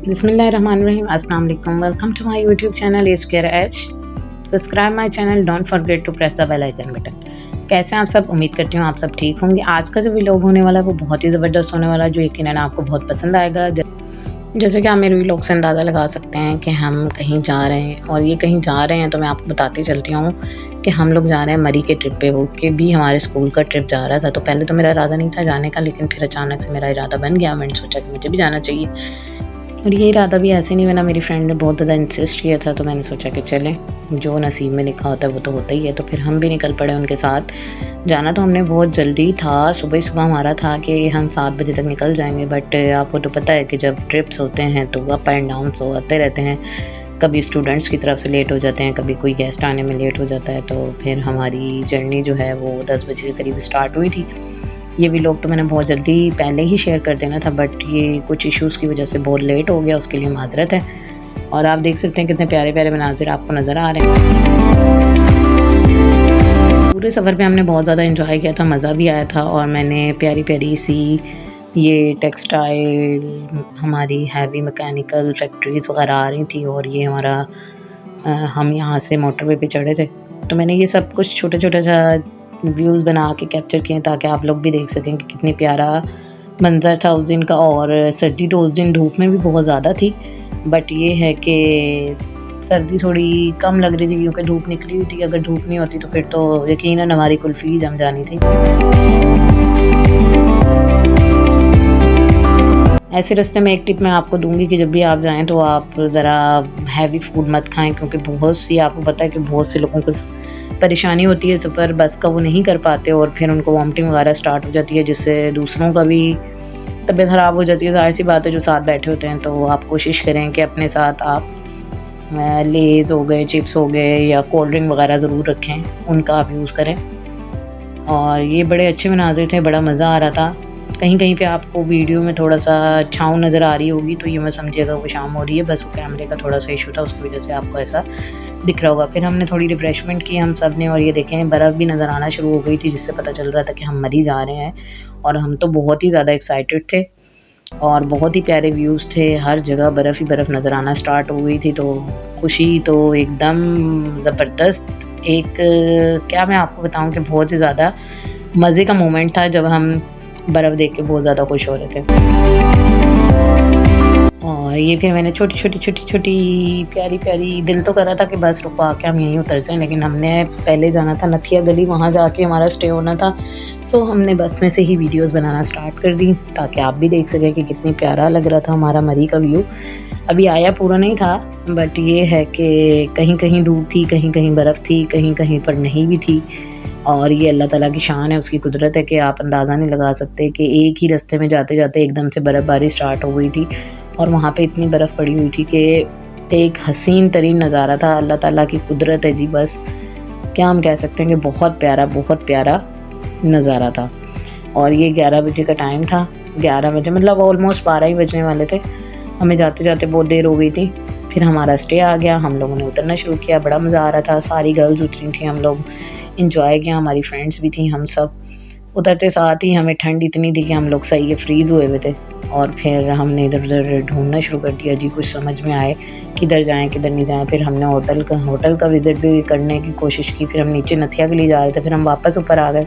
Bismillahirrahmanirrahim. Assalamu alaikum. Welcome to my YouTube channel A Square H. Subscribe my channel. Don't forget to press the bell icon button. कैसे हैं आप सब? उम्मीद करती हूँ आप सब ठीक होंगे। आज का जो व्लॉग होने वाला है वो बहुत ही ज़बरदस्त होने वाला है, जो यकीनन आपको बहुत पसंद आएगा। जैसे कि आप मेरे व्लॉग से अंदाज़ा लगा सकते हैं कि हम कहीं जा रहे हैं, और ये कहीं जा रहे हैं तो मैं आपको बताती चलती हूँ कि हम लोग जा रहे हैं मरी के ट्रिप पे। वो कि भी हमारे स्कूल का ट्रिप जा रहा था। तो पहले तो मेरा इरादा नहीं था जाने का, लेकिन फिर अचानक से मेरा इरादा बन गया। मैंने सोचा कि मुझे भी जाना चाहिए, और ये इरादा भी ऐसे नहीं बना, मेरी फ्रेंड ने बहुत ज़्यादा इंसिस्ट किया था, तो मैंने सोचा कि चलें, जो नसीब में लिखा होता है वो तो होता ही है। तो फिर हम भी निकल पड़े उनके साथ। जाना तो हमने बहुत जल्दी था, सुबह सुबह हमारा था कि हम 7 बजे तक निकल जाएंगे। बट आपको तो पता है कि जब ट्रिप्स होते हैं तो अप एंड डाउन होते रहते हैं। कभी स्टूडेंट्स की तरफ से लेट हो जाते हैं, कभी कोई गेस्ट आने में लेट हो जाता है। तो फिर हमारी जर्नी जो है वो 10 बजे के करीब स्टार्ट हुई थी। ये व्लॉग तो मैंने बहुत जल्दी पहले ही शेयर कर देना था, बट ये कुछ इश्यूज़ की वजह से बहुत लेट हो गया, उसके लिए माजरत है। और आप देख सकते हैं कितने प्यारे प्यारे मनाजिर आपको नज़र आ रहे हैं। पूरे सफ़र पे हमने बहुत ज़्यादा एंजॉय किया था, मज़ा भी आया था। और मैंने प्यारी प्यारी सी ये टेक्सटाइल, हमारी हैवी मैकेनिकल फैक्ट्रीज़ वगैरह आ रही थी, और ये हमारा हम यहाँ से मोटरवे पे चढ़े थे। तो मैंने ये सब कुछ छोटा छोटा सा व्यूज़ बना के कैप्चर किए ताकि आप लोग भी देख सकें कि कितनी प्यारा मंज़र था उस दिन का। और सर्दी तो उस दिन धूप में भी बहुत ज़्यादा थी, बट ये है कि सर्दी थोड़ी कम लग रही थी क्योंकि धूप निकली हुई थी। अगर धूप नहीं होती तो फिर तो यकीनन हमारी कुल्फ़ी जम जानी थी। ऐसे रास्ते में एक टिप मैं आपको दूंगी कि जब भी आप जाएं तो आप ज़रा हैवी फूड मत खाएं, क्योंकि बहुत सी, आपको पता है कि बहुत से लोगों को परेशानी होती है सफ़र बस का, वो नहीं कर पाते और फिर उनको वॉमिटिंग वगैरह स्टार्ट हो जाती है, जिससे दूसरों का भी तबीयत ख़राब हो जाती है। ज़ाहिर सी बात है, जो साथ बैठे होते हैं। तो आप कोशिश करें कि अपने साथ आप लेज़ हो गए, चिप्स हो गए या कोल्ड ड्रिंक वगैरह ज़रूर रखें, उनका आप यूज़ करें। और ये बड़े अच्छे मनाज़िर थे, बड़ा मज़ा आ रहा था। कहीं कहीं पे आपको वीडियो में थोड़ा सा छाँव नज़र आ रही होगी, तो ये मत समझिएगा वो शाम हो रही है, बस वो कैमरे का थोड़ा सा इशू था, उसकी वजह से आपको ऐसा दिख रहा होगा। फिर हमने थोड़ी रिफ़्रेशमेंट की हम सब ने, और ये देखें बर्फ़ भी नज़र आना शुरू हो गई थी, जिससे पता चल रहा था कि हम मरी जा रहे हैं। और हम तो बहुत ही ज़्यादा एक्साइटेड थे, और बहुत ही प्यारे व्यूज़ थे, हर जगह बर्फ़ ही बर्फ़ नज़र आना स्टार्ट हो गई थी। तो खुशी तो एकदम ज़बरदस्त। एक क्या मैं आपको बताऊं कि बहुत ही ज़्यादा मज़े का मोमेंट था जब हम बर्फ़ देख के बहुत ज़्यादा खुश हो रहे थे। और ये फिर मैंने छोटी प्यारी प्यारी, दिल तो कर रहा था कि बस रुको आके हम यहीं उतर जाएं, लेकिन हमने पहले जाना था नथिया गली, वहाँ जाके हमारा स्टे होना था। सो हमने बस में से ही वीडियोस बनाना स्टार्ट कर दी ताकि आप भी देख सकें कि कितनी प्यारा लग रहा था हमारा मरी का व्यू। अभी आया पूरा नहीं था, बट ये है कि कहीं कहीं धूप थी, कहीं कहीं बर्फ़ थी, कहीं कहीं पर नहीं भी थी। और ये अल्लाह ताला की शान है, उसकी कुदरत है कि आप अंदाज़ा नहीं लगा सकते कि एक ही रास्ते में जाते जाते एकदम से बर्फ़बारी स्टार्ट हो गई थी, और वहाँ पे इतनी बर्फ़ पड़ी हुई थी कि एक हसीन तरीन नज़ारा था। अल्लाह ताला की कुदरत है जी, बस क्या हम कह सकते हैं कि बहुत प्यारा नज़ारा था। और ये 11 बजे का टाइम था, 11 बजे मतलब ऑलमोस्ट 12 ही बजने वाले थे। हमें जाते जाते बहुत देर हो गई थी। फिर हमारा स्टे आ गया, हम लोगों ने उतरना शुरू किया, बड़ा मज़ा आ रहा था। सारी गर्ल्स उतरी थी, हम लोग इंजॉय किया, हमारी फ्रेंड्स भी थी। हम सब उतरते साथ ही हमें ठंड इतनी थी कि हम लोग सही है फ्रीज़ हुए हुए थे। और फिर हमने इधर उधर ढूंढना शुरू कर दिया जी, कुछ समझ में आए किधर जाएं किधर नहीं जाएं। फिर हमने होटल का विज़िट भी करने की कोशिश की। फिर हम नीचे नथिया के लिए जा रहे थे, फिर हम वापस ऊपर आ गए।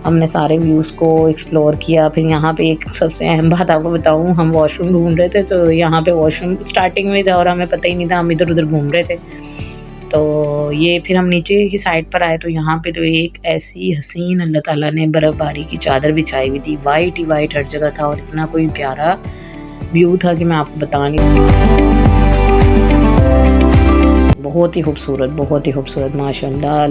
हमने सारे व्यूज़ को एक्सप्लोर किया। फिर यहाँ पे एक सबसे अहम बात आपको बताऊँ, हम वॉशरूम ढूंढ रहे थे, तो यहाँ पे वॉशरूम स्टार्टिंग में था और हमें पता ही नहीं था, हम इधर उधर घूम रहे थे। तो ये फिर हम नीचे की साइड पर आए, तो यहाँ पे तो एक ऐसी हसीन अल्लाह ताला ने बर्फ़बारी की चादर बिछाई हुई थी, वाइट ही वाइट हर जगह था, और इतना कोई प्यारा व्यू था कि मैं आपको बता नहीं। बहुत ही खूबसूरत माशाल्लाह।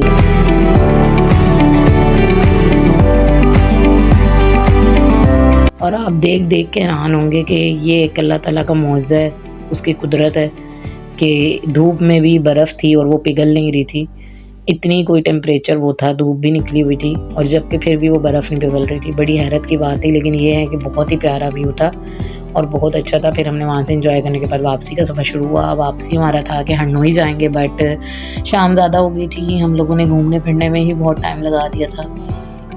और आप देख देख के हैरान होंगे कि ये एक अल्लाह ताला का मौज़ा है, उसकी कुदरत है कि धूप में भी बर्फ़ थी और वो पिघल नहीं रही थी। इतनी कोई टेम्परेचर वो था, धूप भी निकली हुई थी, और जबकि फिर भी वो बर्फ़ नहीं पिघल रही थी। बड़ी हैरत की बात थी, लेकिन ये है कि बहुत ही प्यारा व्यू था और बहुत अच्छा था। फिर हमने वहाँ से एंजॉय करने के बाद वापसी का सफ़र शुरू हुआ। वापसी हमारा था कि हरनोई जाएंगे, बट शाम ज़्यादा हो गई थी, हम लोगों ने घूमने फिरने में ही बहुत टाइम लगा दिया था,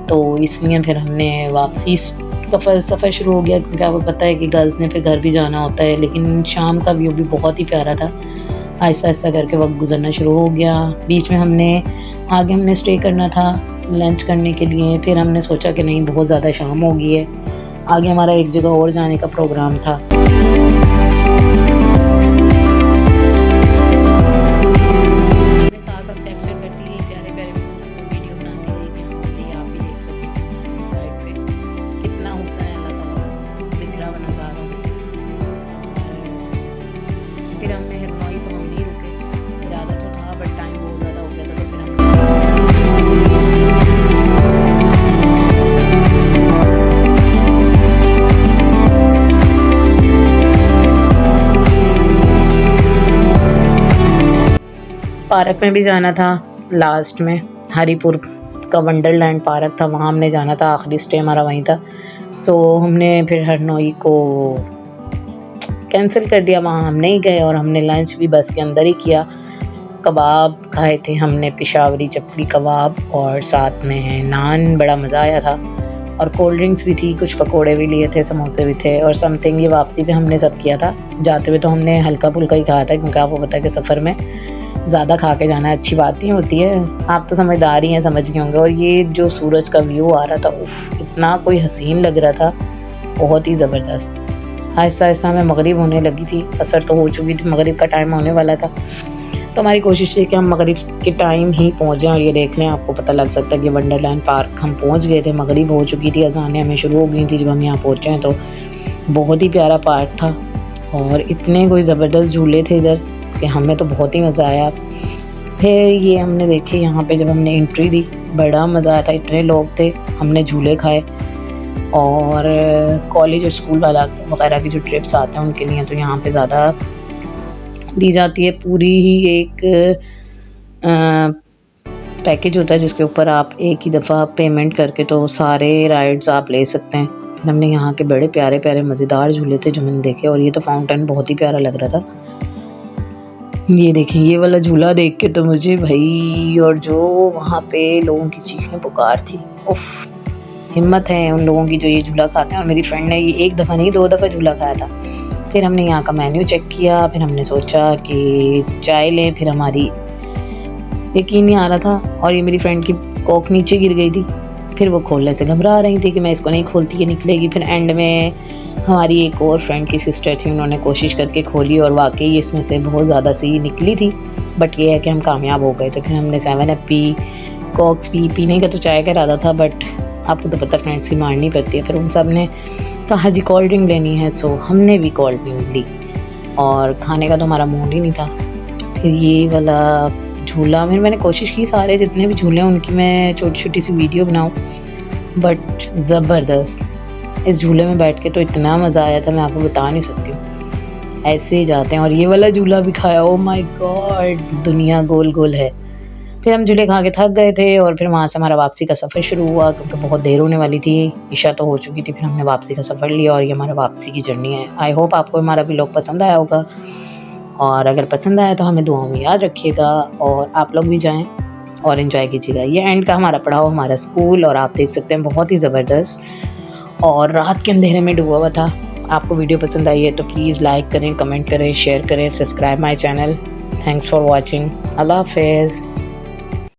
तो इसलिए फिर हमने वापसी सफ़र शुरू हो गया, क्योंकि आपको पता है कि गर्ल्स ने फिर घर भी जाना होता है। लेकिन शाम का व्यू भी बहुत ही प्यारा था। आहिस्ता आहिस्ता करके वक्त गुजरना शुरू हो गया। बीच में आगे हमने स्टे करना था लंच करने के लिए। फिर हमने सोचा कि नहीं, बहुत ज़्यादा शाम हो गई है, आगे हमारा एक जगह और जाने का प्रोग्राम था। फिर हमने हरनोई तो हम नहीं रुके, ज़्यादा तो था बट टाइम बहुत ज़्यादा हो गया था, तो फिर हम पार्क में भी जाना था। लास्ट में हरीपुर का वंडरलैंड पार्क था, वहाँ हमने जाना था, आखिरी स्टे हमारा वहीं था। सो हमने फिर हरनोई को कैंसिल कर दिया, वहाँ हम नहीं गए और हमने लंच भी बस के अंदर ही किया। कबाब खाए थे हमने, पेशावरी चपली कबाब, और साथ में नान, बड़ा मज़ा आया था। और कोल्ड ड्रिंक्स भी थी, कुछ पकोड़े भी लिए थे, समोसे भी थे और समथिंग। ये वापसी पे हमने सब किया था। जाते हुए तो हमने हल्का फुल्का ही खाया था, क्योंकि आपको पता है कि सफ़र में ज़्यादा खा के जाना अच्छी बात नहीं होती है। आप तो समझदार ही हैं, समझ गए होंगे। और ये जो सूरज का व्यू आ रहा था, उफ, इतना कोई हसीन लग रहा था, बहुत ही ज़बरदस्त। आहिस्ता आहिस्ता हमें मगरिब होने लगी थी, असर तो हो चुकी थी, मगरिब का टाइम होने वाला था। तो हमारी कोशिश थी कि हम मगरिब के टाइम ही पहुँचें। और ये देख लें, आपको पता लग सकता है कि वंडरलैंड पार्क हम पहुँच गए थे, मगरिब हो चुकी थी, अज़ानें हमें शुरू हो गई थी जब हम यहाँ पहुँचे हैं। तो बहुत ही प्यारा पार्क था और इतने कोई ज़बरदस्त झूले थे इधर कि हमें तो बहुत ही मज़ा आया। फिर ये हमने देखे यहाँ पे जब हमने एंट्री दी, बड़ा मज़ा आया था, इतने लोग थे, हमने झूले खाए। और कॉलेज और स्कूल वाला वगैरह की जो ट्रिप्स आते हैं उनके लिए तो यहाँ पे ज़्यादा दी जाती है। पूरी ही एक पैकेज होता है जिसके ऊपर आप एक ही दफ़ा पेमेंट करके तो सारे राइड्स आप ले सकते हैं। हमने यहाँ के बड़े प्यारे प्यारे मज़ेदार झूले थे जो मैंने देखे, और ये तो फाउंटेन बहुत ही प्यारा लग रहा था। ये देखें, ये वाला झूला देख के तो मुझे भाई, और जो वहाँ पे लोगों की चीखें पुकार थी, उफ, हिम्मत है उन लोगों की जो ये झूला खाते हैं। और मेरी फ्रेंड ने ये एक दफ़ा नहीं 2 दफ़ा झूला खाया था। फिर हमने यहाँ का मेन्यू चेक किया, फिर हमने सोचा कि चाय लें, फिर हमारी यकीन नहीं आ रहा था और ये मेरी फ्रेंड की कोक नीचे गिर गई थी। फिर वो खोलने से घबरा रही थी कि मैं इसको नहीं खोलती, ये निकलेगी। फिर एंड में हमारी एक और फ्रेंड की सिस्टर थी, उन्होंने कोशिश करके खोली और वाकई इसमें से बहुत ज़्यादा सी निकली थी। बट ये है कि हम कामयाब हो गए। तो फिर हमने 7 अप पी, कोक्स पी, पीने का तो चाय का इरादा था, बट आपको तो पता फ्रेंड्स की मारनी पड़ती है। फिर उन सब ने कहा जी कोल्ड ड्रिंक लेनी है, सो हमने भी कोल्ड ड्रिंक ली और खाने का तो हमारा मूड ही नहीं था। फिर ये वाला झूला, मैंने कोशिश की सारे जितने भी झूले हैं उनकी मैं छोटी छोटी सी वीडियो बनाऊं, बट ज़बरदस्त। इस झूले में बैठ के तो इतना मज़ा आया था, मैं आपको बता नहीं सकती हूँ। ऐसे ही जाते हैं। और ये वाला झूला भी खाया, ओ माय गॉड, दुनिया गोल गोल है। फिर हम झूले खा के थक गए थे और फिर वहाँ से हमारा वापसी का सफ़र शुरू हुआ, क्योंकि बहुत देर होने वाली थी, इशा तो हो चुकी थी। फिर हमने वापसी का सफ़र लिया और ये हमारा वापसी की जर्नी है। आई होप आपको हमारा व्लॉग पसंद आया होगा, और अगर पसंद आया तो हमें दुआओं में याद रखिएगा और आप लोग भी जाएं और इन्जॉय कीजिएगा। ये एंड का हमारा पड़ाव हमारा स्कूल, और आप देख सकते हैं बहुत ही ज़बरदस्त और रात के अंधेरे में डूबा हुआ था। आपको वीडियो पसंद आई है तो प्लीज़ लाइक करें, कमेंट करें, शेयर करें, subscribe my channel. Thanks for watching. अल्लाह हाफ़िज़।